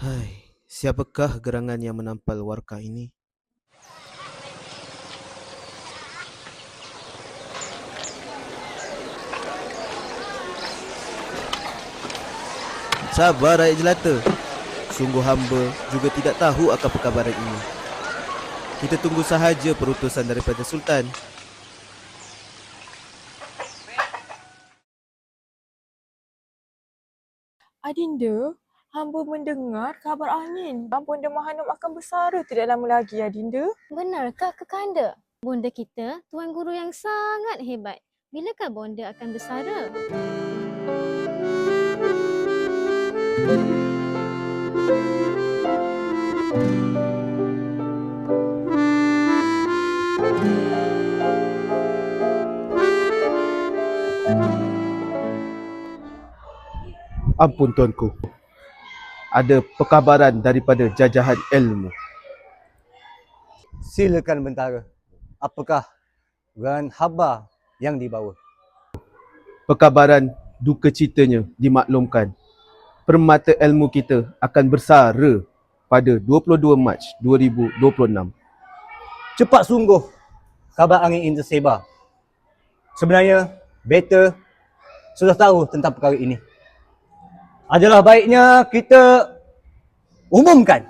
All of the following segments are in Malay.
Hai, siapakah gerangan yang menampal warkah ini? Sabar rakyat jelata. Sungguh hamba juga tidak tahu akan perkabaran ini. Kita tunggu sahaja perutusan daripada Sultan. Adinda, hamba mendengar kabar angin. Bonda Mahanum akan bersara tidak lama lagi, Adinda. Benarkah Kakanda? Bonda kita tuan guru yang sangat hebat. Bilakah bonda akan bersara? Ampun tuanku. Ada perkabaran daripada jajahan ilmu. Silakan bentara. Apakah gerangan khabar yang dibawa? Perkabaran duka citanya dimaklumkan. Permata ilmu kita akan bersara pada 22 Mac 2026. Cepat sungguh kabar angin ini tersebar. Sebenarnya, Beta sudah tahu tentang perkara ini. Adalah baiknya kita umumkan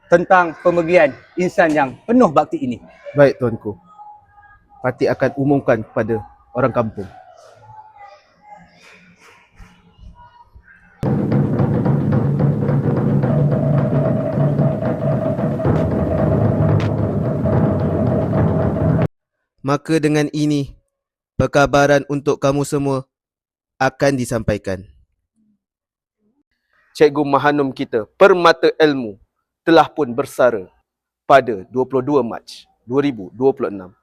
tentang pemergian insan yang penuh bakti ini. Baik tuanku. Pati akan umumkan kepada orang kampung. Maka dengan ini, perkabaran untuk kamu semua akan disampaikan. Cikgu Mahanum kita, Permata Ilmu, telah pun bersara pada 22 Mac 2026.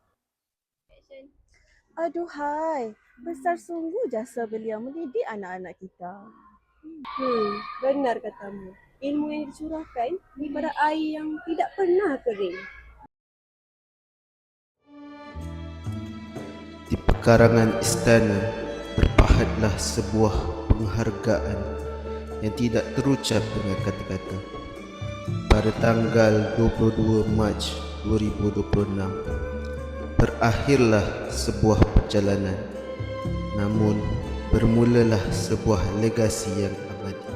Aduhai, besar sungguh jasa beliau mendidik anak-anak kita. Benar katamu. Ilmu yang dicurahkan ibarat air yang tidak pernah kering. Di pekarangan istana terpahatlah sebuah penghargaan yang tidak terucap dengan kata-kata. Pada tanggal 22 Mac 2026, berakhirlah sebuah perjalanan. Namun, bermulalah sebuah legasi yang abadi.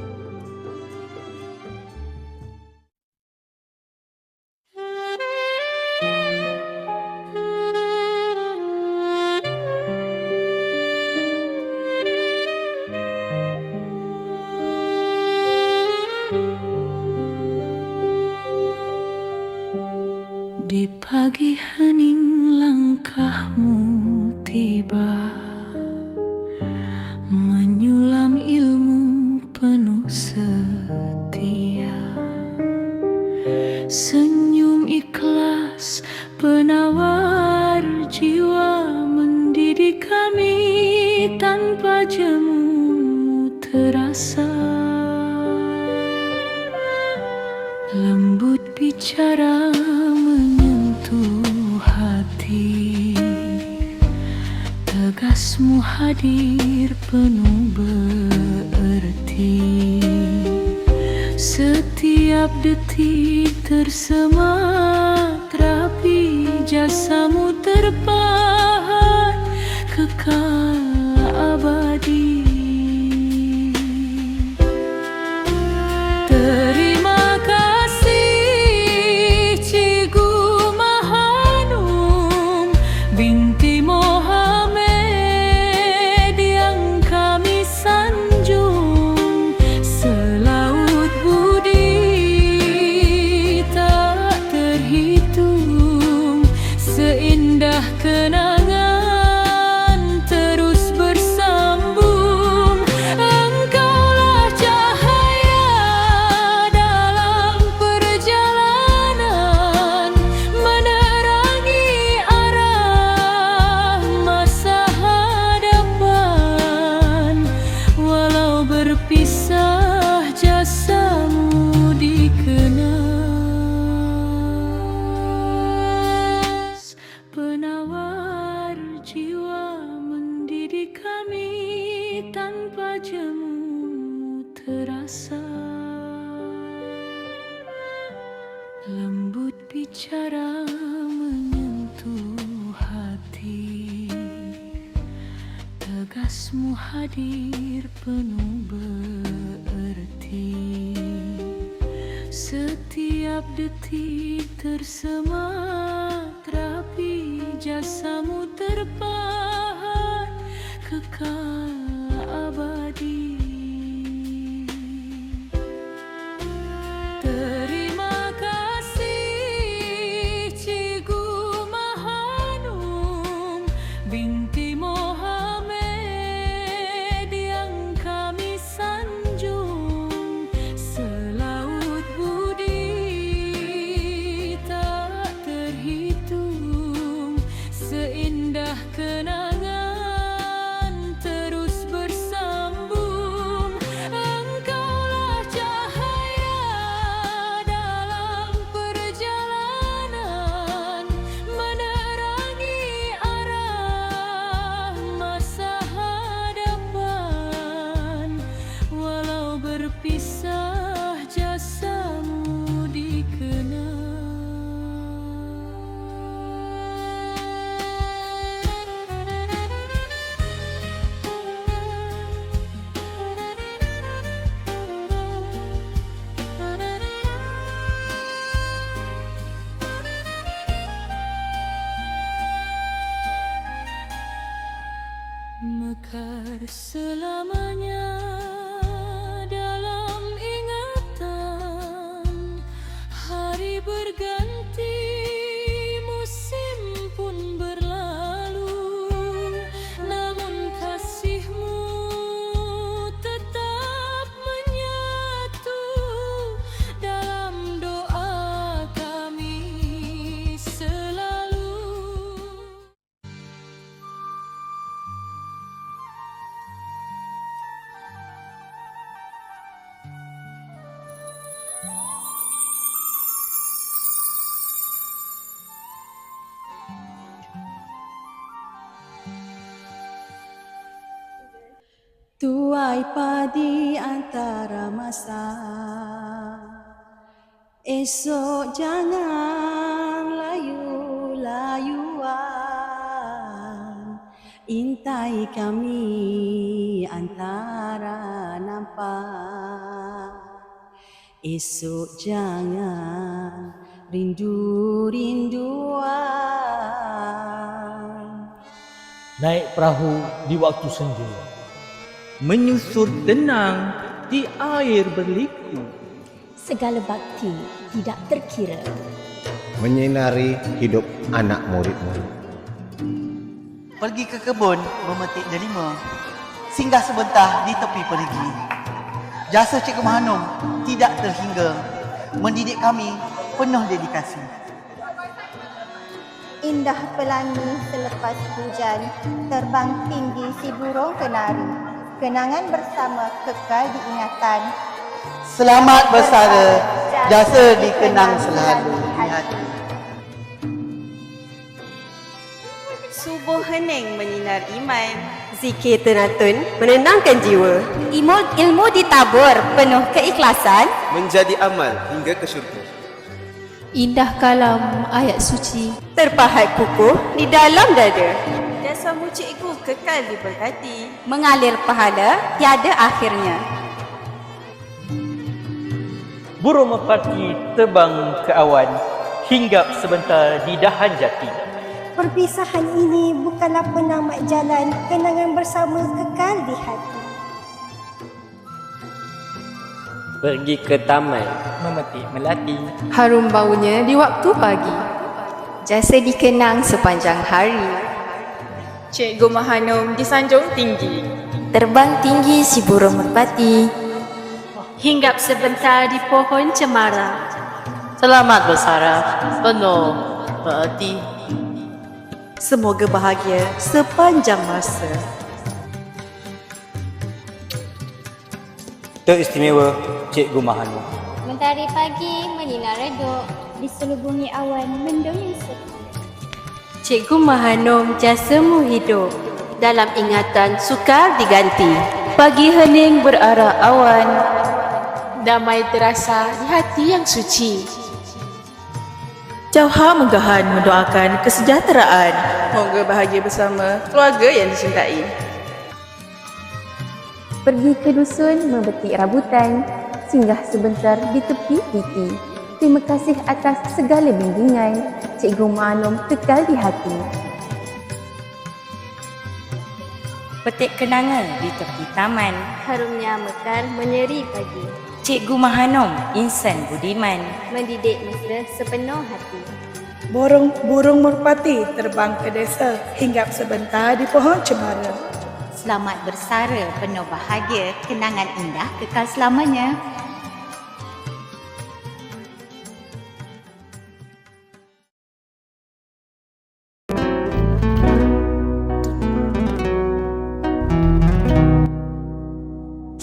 Di pagi hening langkahmu tiba, menyulam ilmu penuh setia. Senyum ikhlas penawar jiwa, mendidik kami tanpa jemu terasa. Lembut bicara menyentuh hati, tegasmu hadir penuh bererti. Setiap detik tersemat rapi, jasamu terpahat kekal abadi. Terima kasih Cikgu Mahanum binti Mohamed yang kami sanjung. Selaut budi tak terhitung, seindah kenangan terus bersambung. Lembut bicara menyentuh hati, tegasmu hadir penuh bererti. Setiap detik tersemat rapi, jasamu terpahat kekal abadi. Terima kasih Cikgu Mahanum binti Mohamed yang kami sanjung. Selaut budi tak terhitung, seindah kenangan terus bersambung. Engkaulah cahaya dalam perjalanan, menerangi arah masa hadapan. Walau berpisah jasamu dikenang. Mekar selamanya dalam ingatan. Hari berganti, musim pun berlalu, namun kasihmu tetap menyatu dalam doa kami selalu. Tuai padi antara masa, esok jangan layu-layuan. Intai kami antara nampak, esok jangan rindu-rinduan. Naik perahu di waktu senja, menyusur tenang di air berliku. Segala bakti tidak terkira, menyinari hidup anak muridmu. Pergi ke kebun memetik delima, singgah sebentar di tepi perigi. Jasa Cikgu Mahanum tidak terhingga, mendidik kami penuh dedikasi. Indah pelangi selepas hujan, terbang tinggi si burung kenari. Kenangan bersama kekal diingatan. Selamat bersara, jasa dikenang selalu di hati. Subuh hening menyinar iman, zikir tenatun menenangkan jiwa. Ilmu ditabur penuh keikhlasan, menjadi amal hingga ke syurga. Indah kalam ayat suci, terpahat kukuh di dalam dada. Jasamu cikgu kekal diberkati, mengalir pahala tiada akhirnya. Burung merpati terbang ke awan, hinggap sebentar di dahan jati. Perpisahan ini bukanlah penamat jalan, kenangan bersama kekal di hati. pergi ke taman memetik melati. Harum baunya di waktu pagi. jasa dikenang sepanjang hari. Cikgu Mahanum disanjung tinggi. Terbang tinggi si burung merpati. hinggap sebentar di pohon cemara. Selamat bersara, penuh berarti. Semoga bahagia sepanjang masa. Teristimewa Cikgu Mahanum. Mentari pagi menyinar redup, diselubungi awan mendung yang sepi. Cikgu Mahanum jasamu hidup, dalam ingatan sukar diganti. Pagi hening berarah awan, Damai terasa di hati yang suci. Jauhar Menggahan mendoakan kesejahteraan. Moga bahagia bersama keluarga yang dicintai. Pergi ke dusun memetik rambutan, singgah sebentar di tepi titi. Terima kasih atas segala bimbingan, Cikgu Mak Anom kekal di hati. Petik kenangan di tepi taman. Harumnya mekar menyeri pagi. Cikgu Mahanom, insan budiman. Mendidik mesra sepenuh hati. Burung merpati terbang ke desa, hinggap sebentar di pohon cemara. Selamat bersara penuh bahagia, kenangan indah kekal selamanya.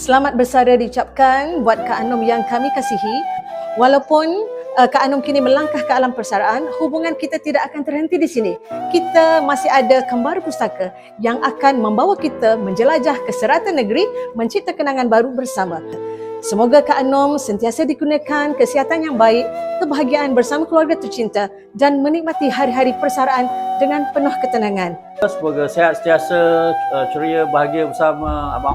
Selamat bersara diucapkan buat Kak Anom yang kami kasihi. Walaupun Kak Anom kini melangkah ke alam persaraan, hubungan kita tidak akan terhenti di sini. Kita masih ada Kembara Pustaka yang akan membawa kita menjelajah ke serata negeri, mencipta kenangan baru bersama. Semoga Kak Anom sentiasa dikurniakan kesihatan yang baik, kebahagiaan bersama keluarga tercinta dan menikmati hari-hari persaraan dengan penuh ketenangan. Semoga sihat sentiasa, ceria, bahagia bersama Abang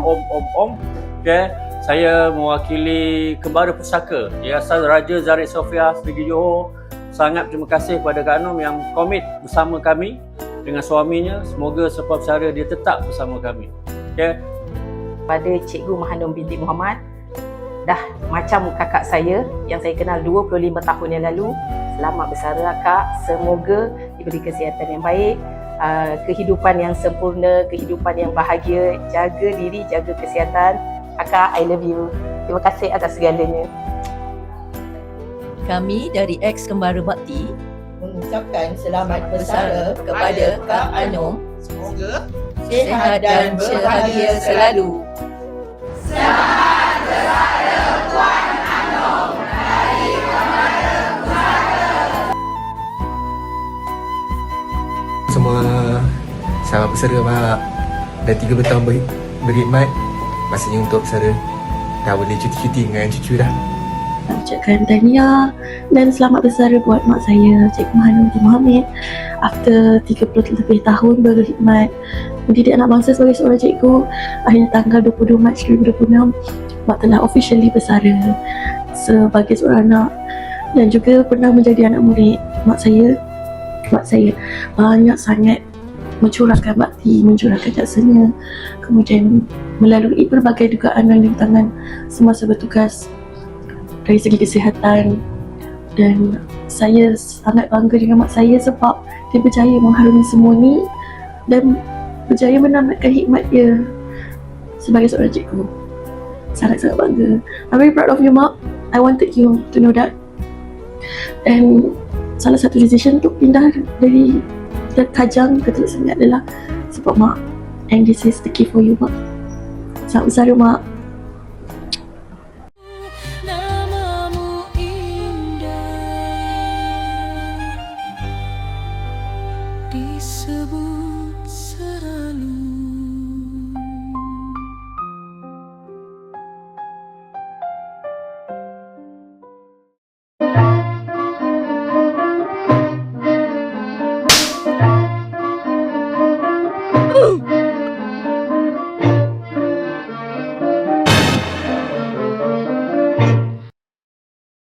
Om. Okay. Saya mewakili Kembara Pustaka Yayasan Raja Zarif Sofia Negeri Johor. Sangat terima kasih kepada Kak Anom yang komit bersama kami dengan suaminya. Semoga selepas bersara dia tetap bersama kami. Okay. Pada Cikgu Mahanom binti Muhammad, dah macam kakak saya yang saya kenal 25 tahun yang lalu. Selamat bersara Kak. Semoga diberi kesihatan yang baik, kehidupan yang sempurna, kehidupan yang bahagia. Jaga diri, jaga kesihatan. Akak, I love you. Terima kasih atas segalanya. Kami dari Ex Kembara Bakti mengucapkan selamat bersara kepada Kak Anom. Semoga sihat dan bahagia selalu. Selamat bersara Puan Anom dari Kembara Pustaka. Semua selamat bersara Mak. Dah 3 tahun berkhidmat. Masanya untuk bersara. Dah boleh cuti-cuti dengan cucu dah. Nak ucapkan tahniah dan selamat bersara buat mak saya, Cikgu Mahanom binti Muhammad. After 30 lebih tahun berkhidmat mendidik anak bangsa sebagai seorang cikgu, akhirnya tanggal 22 Mac 2026 mak telah officially bersara sebagai seorang anak dan juga pernah menjadi anak murid mak saya. Mak saya banyak sangat mencurahkan bakti, mencurahkan jasanya, kemudian melalui berbagai dugaan dan rintangan semasa bertugas dari segi kesihatan, dan saya sangat bangga dengan mak saya sebab dia berjaya mengharungi semua ni dan berjaya menamatkan hikmat dia sebagai seorang cikgu. Sangat-sangat bangga. I'm very proud of you, Mak. I wanted you to know that. And salah satu decision untuk pindah dari Kajang ke Teluk Sengat adalah sebab Mak. And this is the key for you, Mak. Selamat bersara, Mak.